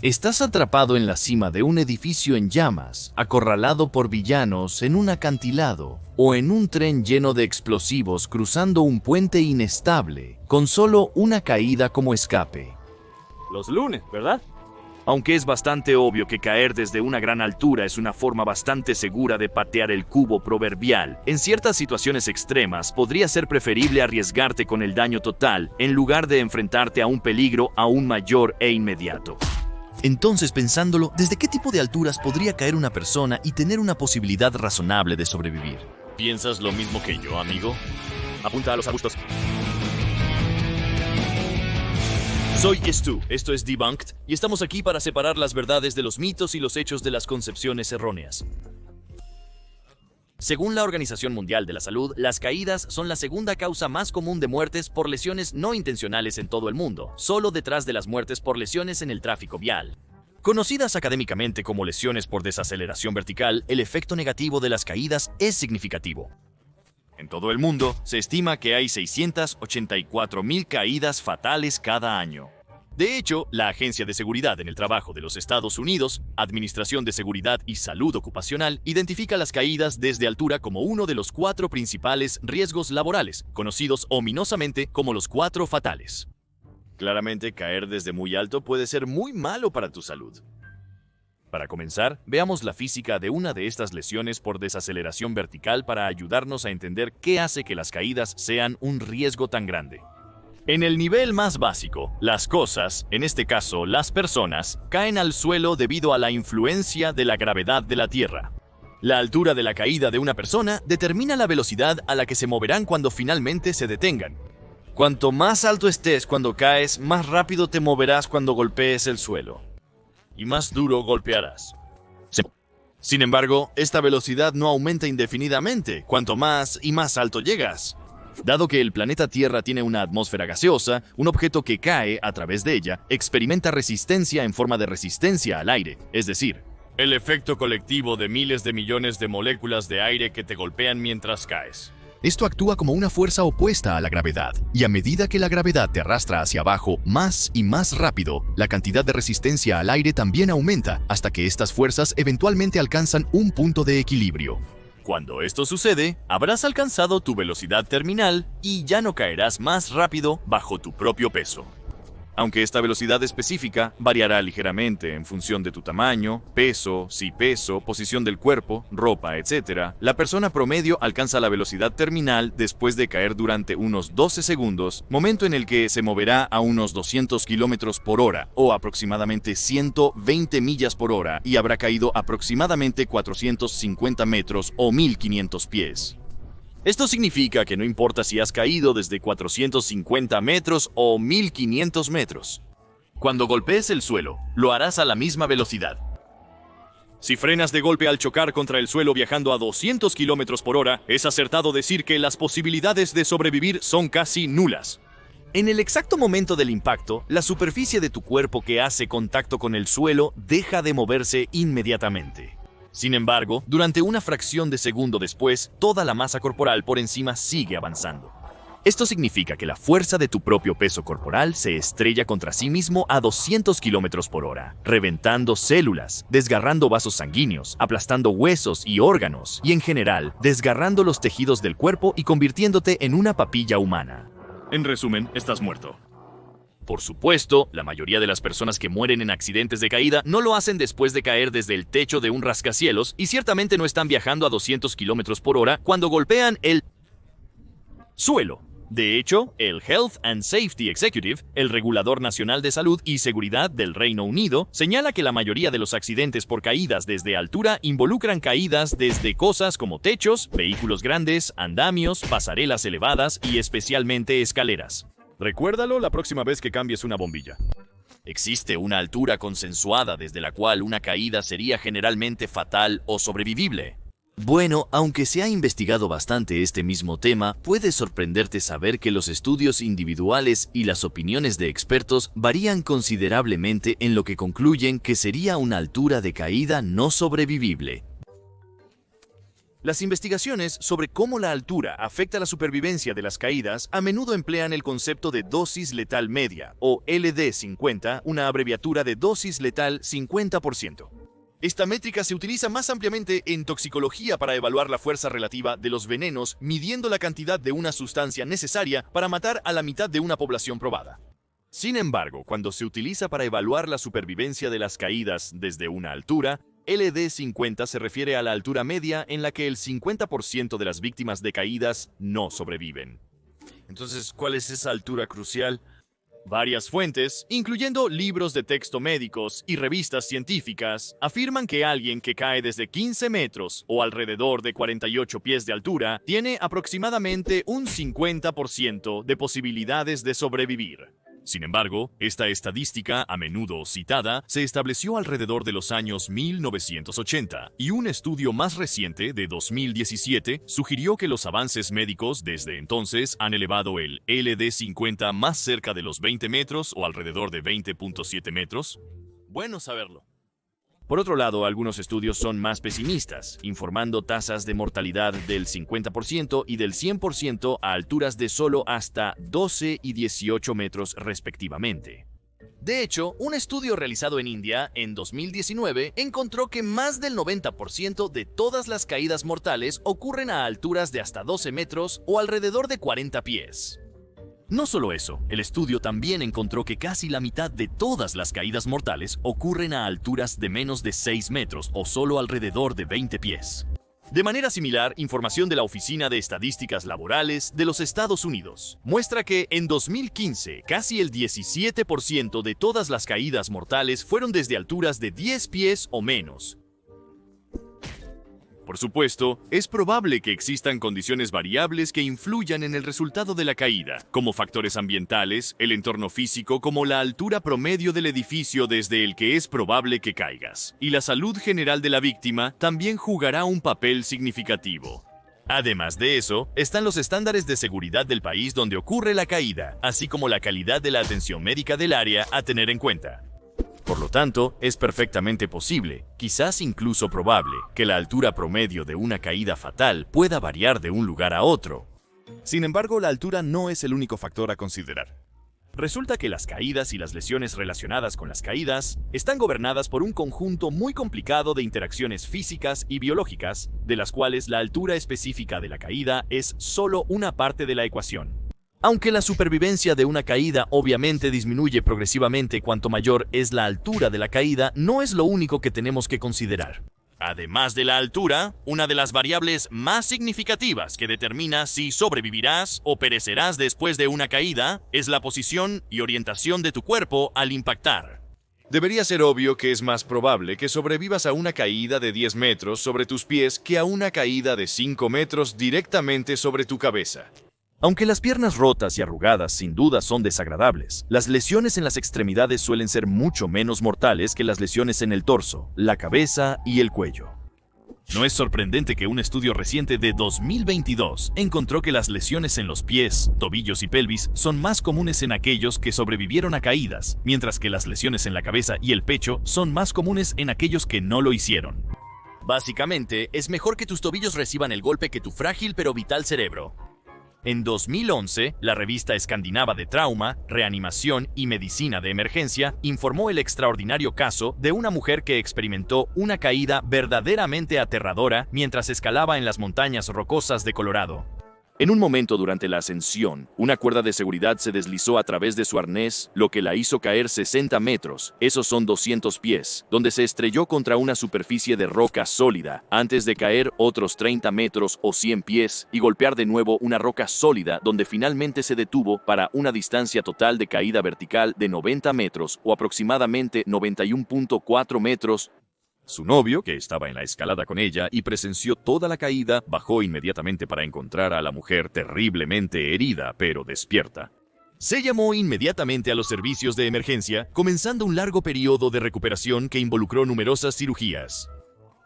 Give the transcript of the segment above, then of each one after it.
Estás atrapado en la cima de un edificio en llamas, acorralado por villanos en un acantilado, o en un tren lleno de explosivos cruzando un puente inestable, con solo una caída como escape. Los lunes, ¿verdad? Aunque es bastante obvio que caer desde una gran altura es una forma bastante segura de patear el cubo proverbial, en ciertas situaciones extremas podría ser preferible arriesgarte con el daño total en lugar de enfrentarte a un peligro aún mayor e inmediato. Entonces, pensándolo, ¿desde qué tipo de alturas podría caer una persona y tener una posibilidad razonable de sobrevivir? ¿Piensas lo mismo que yo, amigo? Apunta a los arbustos. Soy Stu, esto es Debunked, y estamos aquí para separar las verdades de los mitos y los hechos de las concepciones erróneas. Según la Organización Mundial de la Salud, las caídas son la segunda causa más común de muertes por lesiones no intencionales en todo el mundo, solo detrás de las muertes por lesiones en el tráfico vial. Conocidas académicamente como lesiones por desaceleración vertical, el efecto negativo de las caídas es significativo. En todo el mundo, se estima que hay 684,000 caídas fatales cada año. De hecho, la Agencia de Seguridad en el Trabajo de los Estados Unidos, Administración de Seguridad y Salud Ocupacional, identifica las caídas desde altura como uno de los 4 principales riesgos laborales, conocidos ominosamente como los 4 fatales. Claramente, caer desde muy alto puede ser muy malo para tu salud. Para comenzar, veamos la física de una de estas lesiones por desaceleración vertical para ayudarnos a entender qué hace que las caídas sean un riesgo tan grande. En el nivel más básico, las cosas, en este caso las personas, caen al suelo debido a la influencia de la gravedad de la Tierra. La altura de la caída de una persona determina la velocidad a la que se moverán cuando finalmente se detengan. Cuanto más alto estés cuando caes, más rápido te moverás cuando golpees el suelo. Y más duro golpearás. Sin embargo, esta velocidad no aumenta indefinidamente, cuanto más y más alto llegas. Dado que el planeta Tierra tiene una atmósfera gaseosa, un objeto que cae a través de ella experimenta resistencia en forma de resistencia al aire, es decir, el efecto colectivo de miles de millones de moléculas de aire que te golpean mientras caes. Esto actúa como una fuerza opuesta a la gravedad, y a medida que la gravedad te arrastra hacia abajo más y más rápido, la cantidad de resistencia al aire también aumenta hasta que estas fuerzas eventualmente alcanzan un punto de equilibrio. Cuando esto sucede, habrás alcanzado tu velocidad terminal y ya no caerás más rápido bajo tu propio peso. Aunque esta velocidad específica variará ligeramente en función de tu tamaño, peso, posición del cuerpo, ropa, etc., la persona promedio alcanza la velocidad terminal después de caer durante unos 12 segundos, momento en el que se moverá a unos 200 km por hora o aproximadamente 120 millas por hora y habrá caído aproximadamente 450 metros o 1500 pies. Esto significa que no importa si has caído desde 450 metros o 1500 metros. Cuando golpees el suelo, lo harás a la misma velocidad. Si frenas de golpe al chocar contra el suelo viajando a 200 km por hora, es acertado decir que las posibilidades de sobrevivir son casi nulas. En el exacto momento del impacto, la superficie de tu cuerpo que hace contacto con el suelo deja de moverse inmediatamente. Sin embargo, durante una fracción de segundo después, toda la masa corporal por encima sigue avanzando. Esto significa que la fuerza de tu propio peso corporal se estrella contra sí mismo a 200 km por hora, reventando células, desgarrando vasos sanguíneos, aplastando huesos y órganos, y en general, desgarrando los tejidos del cuerpo y convirtiéndote en una papilla humana. En resumen, estás muerto. Por supuesto, la mayoría de las personas que mueren en accidentes de caída no lo hacen después de caer desde el techo de un rascacielos y ciertamente no están viajando a 200 km por hora cuando golpean el suelo. De hecho, el Health and Safety Executive, el regulador nacional de salud y seguridad del Reino Unido, señala que la mayoría de los accidentes por caídas desde altura involucran caídas desde cosas como techos, vehículos grandes, andamios, pasarelas elevadas y especialmente escaleras. Recuérdalo la próxima vez que cambies una bombilla. Existe una altura consensuada desde la cual una caída sería generalmente fatal o sobrevivible. Bueno, aunque se ha investigado bastante este mismo tema, puede sorprenderte saber que los estudios individuales y las opiniones de expertos varían considerablemente en lo que concluyen que sería una altura de caída no sobrevivible. Las investigaciones sobre cómo la altura afecta la supervivencia de las caídas a menudo emplean el concepto de dosis letal media, o LD50, una abreviatura de dosis letal 50%. Esta métrica se utiliza más ampliamente en toxicología para evaluar la fuerza relativa de los venenos, midiendo la cantidad de una sustancia necesaria para matar a la mitad de una población probada. Sin embargo, cuando se utiliza para evaluar la supervivencia de las caídas desde una altura, LD50 se refiere a la altura media en la que el 50% de las víctimas de caídas no sobreviven. Entonces, ¿cuál es esa altura crucial? Varias fuentes, incluyendo libros de texto médicos y revistas científicas, afirman que alguien que cae desde 15 metros o alrededor de 48 pies de altura tiene aproximadamente un 50% de posibilidades de sobrevivir. Sin embargo, esta estadística, a menudo citada, se estableció alrededor de los años 1980, y un estudio más reciente, de 2017, sugirió que los avances médicos desde entonces han elevado el LD50 más cerca de los 20 metros o alrededor de 20.7 metros. Bueno saberlo. Por otro lado, algunos estudios son más pesimistas, informando tasas de mortalidad del 50% y del 100% a alturas de solo hasta 12 y 18 metros respectivamente. De hecho, un estudio realizado en India en 2019 encontró que más del 90% de todas las caídas mortales ocurren a alturas de hasta 12 metros o alrededor de 40 pies. No solo eso, el estudio también encontró que casi la mitad de todas las caídas mortales ocurren a alturas de menos de 6 metros o solo alrededor de 20 pies. De manera similar, información de la Oficina de Estadísticas Laborales de los Estados Unidos muestra que en 2015 casi el 17% de todas las caídas mortales fueron desde alturas de 10 pies o menos. Por supuesto, es probable que existan condiciones variables que influyan en el resultado de la caída, como factores ambientales, el entorno físico, como la altura promedio del edificio desde el que es probable que caigas, y la salud general de la víctima también jugará un papel significativo. Además de eso, están los estándares de seguridad del país donde ocurre la caída, así como la calidad de la atención médica del área a tener en cuenta. Por lo tanto, es perfectamente posible, quizás incluso probable, que la altura promedio de una caída fatal pueda variar de un lugar a otro. Sin embargo, la altura no es el único factor a considerar. Resulta que las caídas y las lesiones relacionadas con las caídas están gobernadas por un conjunto muy complicado de interacciones físicas y biológicas, de las cuales la altura específica de la caída es solo una parte de la ecuación. Aunque la supervivencia de una caída obviamente disminuye progresivamente cuanto mayor es la altura de la caída, no es lo único que tenemos que considerar. Además de la altura, una de las variables más significativas que determina si sobrevivirás o perecerás después de una caída es la posición y orientación de tu cuerpo al impactar. Debería ser obvio que es más probable que sobrevivas a una caída de 10 metros sobre tus pies que a una caída de 5 metros directamente sobre tu cabeza. Aunque las piernas rotas y arrugadas sin duda son desagradables, las lesiones en las extremidades suelen ser mucho menos mortales que las lesiones en el torso, la cabeza y el cuello. No es sorprendente que un estudio reciente de 2022 encontró que las lesiones en los pies, tobillos y pelvis son más comunes en aquellos que sobrevivieron a caídas, mientras que las lesiones en la cabeza y el pecho son más comunes en aquellos que no lo hicieron. Básicamente, es mejor que tus tobillos reciban el golpe que tu frágil pero vital cerebro. En 2011, la revista escandinava de trauma, reanimación y medicina de emergencia informó el extraordinario caso de una mujer que experimentó una caída verdaderamente aterradora mientras escalaba en las montañas rocosas de Colorado. En un momento durante la ascensión, una cuerda de seguridad se deslizó a través de su arnés, lo que la hizo caer 60 metros, esos son 200 pies, donde se estrelló contra una superficie de roca sólida, antes de caer otros 30 metros o 100 pies y golpear de nuevo una roca sólida donde finalmente se detuvo para una distancia total de caída vertical de 90 metros o aproximadamente 91.4 metros. Su novio, que estaba en la escalada con ella y presenció toda la caída, bajó inmediatamente para encontrar a la mujer terriblemente herida, pero despierta. Se llamó inmediatamente a los servicios de emergencia, comenzando un largo periodo de recuperación que involucró numerosas cirugías.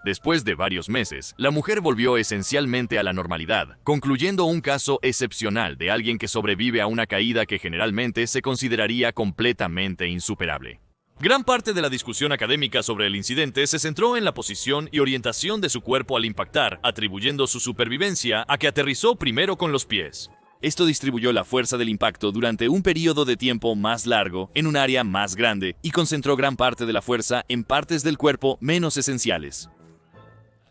Después de varios meses, la mujer volvió esencialmente a la normalidad, concluyendo un caso excepcional de alguien que sobrevive a una caída que generalmente se consideraría completamente insuperable. Gran parte de la discusión académica sobre el incidente se centró en la posición y orientación de su cuerpo al impactar, atribuyendo su supervivencia a que aterrizó primero con los pies. Esto distribuyó la fuerza del impacto durante un periodo de tiempo más largo, en un área más grande, y concentró gran parte de la fuerza en partes del cuerpo menos esenciales.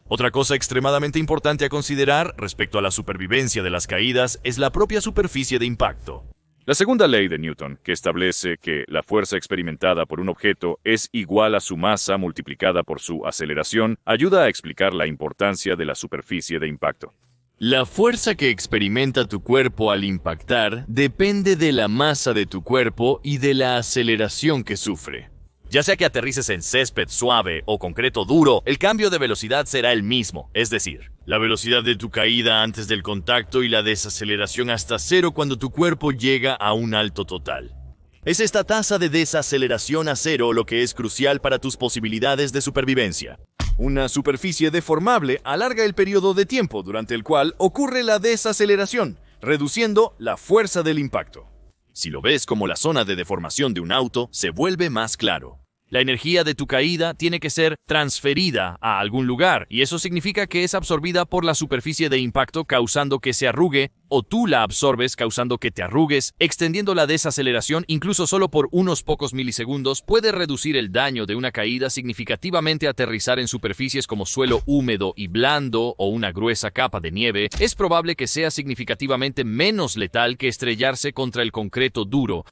Otra cosa extremadamente importante a considerar respecto a la supervivencia de las caídas es la propia superficie de impacto. La segunda ley de Newton, que establece que la fuerza experimentada por un objeto es igual a su masa multiplicada por su aceleración, ayuda a explicar la importancia de la superficie de impacto. La fuerza que experimenta tu cuerpo al impactar depende de la masa de tu cuerpo y de la aceleración que sufre. Ya sea que aterrices en césped suave o concreto duro, el cambio de velocidad será el mismo, es decir, la velocidad de tu caída antes del contacto y la desaceleración hasta cero cuando tu cuerpo llega a un alto total. Es esta tasa de desaceleración a cero lo que es crucial para tus posibilidades de supervivencia. Una superficie deformable alarga el periodo de tiempo durante el cual ocurre la desaceleración, reduciendo la fuerza del impacto. Si lo ves como la zona de deformación de un auto, se vuelve más claro. La energía de tu caída tiene que ser transferida a algún lugar, y eso significa que es absorbida por la superficie de impacto causando que se arrugue, o tú la absorbes causando que te arrugues. Extendiendo la desaceleración incluso solo por unos pocos milisegundos puede reducir el daño de una caída significativamente. Aterrizar en superficies como suelo húmedo y blando o una gruesa capa de nieve es probable que sea significativamente menos letal que estrellarse contra el concreto duro.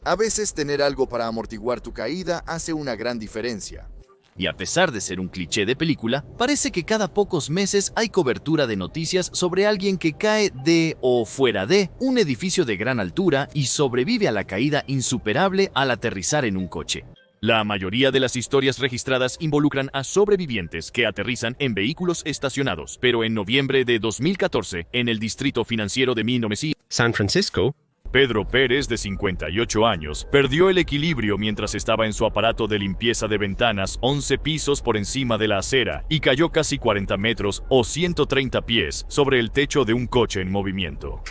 A veces tener algo para amortiguar tu caída hace una gran diferencia. Y a pesar de ser un cliché de película, parece que cada pocos meses hay cobertura de noticias sobre alguien que cae de o fuera de un edificio de gran altura y sobrevive a la caída insuperable al aterrizar en un coche. La mayoría de las historias registradas involucran a sobrevivientes que aterrizan en vehículos estacionados, pero en noviembre de 2014, en el distrito financiero de San Francisco, Pedro Pérez, de 58 años, perdió el equilibrio mientras estaba en su aparato de limpieza de ventanas 11 pisos por encima de la acera y cayó casi 40 metros o 130 pies sobre el techo de un coche en movimiento.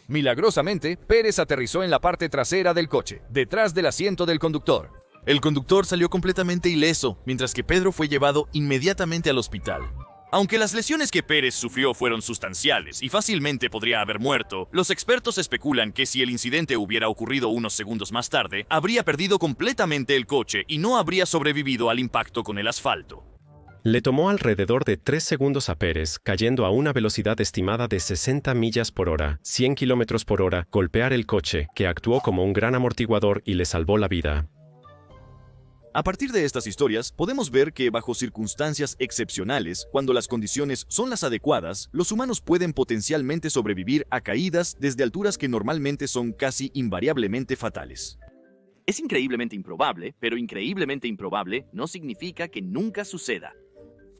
Milagrosamente, Pérez aterrizó en la parte trasera del coche, detrás del asiento del conductor. El conductor salió completamente ileso, mientras que Pedro fue llevado inmediatamente al hospital. Aunque las lesiones que Pérez sufrió fueron sustanciales y fácilmente podría haber muerto, los expertos especulan que si el incidente hubiera ocurrido unos segundos más tarde, habría perdido completamente el coche y no habría sobrevivido al impacto con el asfalto. le tomó alrededor de 3 segundos a Pérez, cayendo a una velocidad estimada de 60 millas por hora, 100 kilómetros por hora, golpear el coche, que actuó como un gran amortiguador y le salvó la vida. A partir de estas historias, podemos ver que bajo circunstancias excepcionales, cuando las condiciones son las adecuadas, los humanos pueden potencialmente sobrevivir a caídas desde alturas que normalmente son casi invariablemente fatales. Es increíblemente improbable, pero increíblemente improbable no significa que nunca suceda.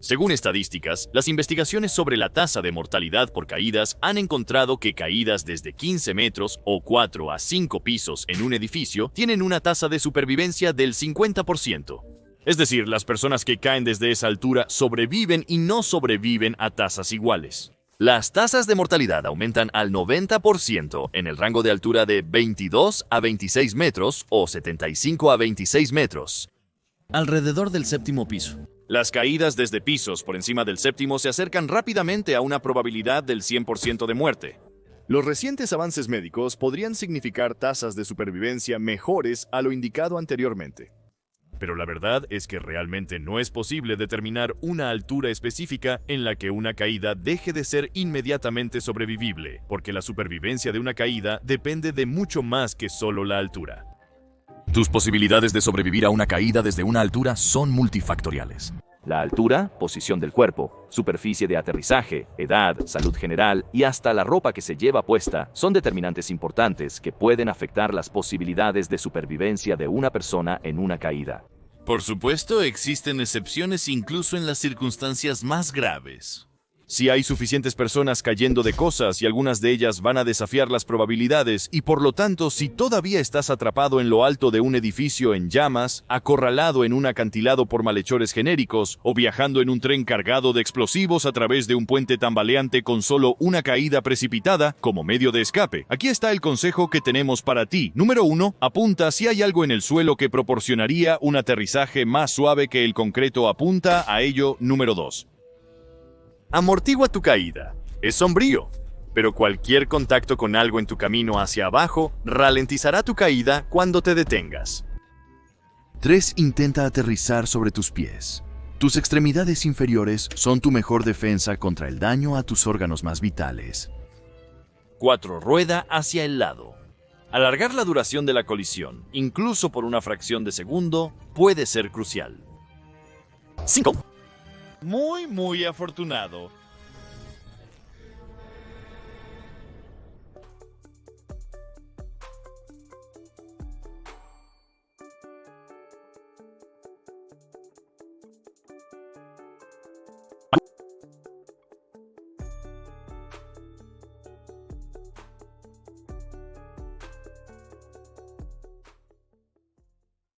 Según estadísticas, las investigaciones sobre la tasa de mortalidad por caídas han encontrado que caídas desde 15 metros o 4 a 5 pisos en un edificio tienen una tasa de supervivencia del 50%. Es decir, las personas que caen desde esa altura sobreviven y no sobreviven a tasas iguales. Las tasas de mortalidad aumentan al 90% en el rango de altura de 22 a 26 metros o 75 a 26 metros, alrededor del séptimo piso. Las caídas desde pisos por encima del séptimo se acercan rápidamente a una probabilidad del 100% de muerte. Los recientes avances médicos podrían significar tasas de supervivencia mejores a lo indicado anteriormente. Pero la verdad es que realmente no es posible determinar una altura específica en la que una caída deje de ser inmediatamente sobrevivible, porque la supervivencia de una caída depende de mucho más que solo la altura. Tus posibilidades de sobrevivir a una caída desde una altura son multifactoriales. La altura, posición del cuerpo, superficie de aterrizaje, edad, salud general y hasta la ropa que se lleva puesta son determinantes importantes que pueden afectar las posibilidades de supervivencia de una persona en una caída. Por supuesto, existen excepciones incluso en las circunstancias más graves. Si hay suficientes personas cayendo de cosas y algunas de ellas van a desafiar las probabilidades y por lo tanto si todavía estás atrapado en lo alto de un edificio en llamas, acorralado en un acantilado por malhechores genéricos o viajando en un tren cargado de explosivos a través de un puente tambaleante con solo una caída precipitada como medio de escape, aquí está el consejo que tenemos para ti. Número 1. Apunta si hay algo en el suelo que proporcionaría un aterrizaje más suave que el concreto apunta a ello. Número 2. Amortigua tu caída. Es sombrío, pero cualquier contacto con algo en tu camino hacia abajo ralentizará tu caída cuando te detengas. 3. Intenta aterrizar sobre tus pies. Tus extremidades inferiores son tu mejor defensa contra el daño a tus órganos más vitales. 4. Rueda hacia el lado. Alargar la duración de la colisión, incluso por una fracción de segundo, puede ser crucial. 5. Muy afortunado.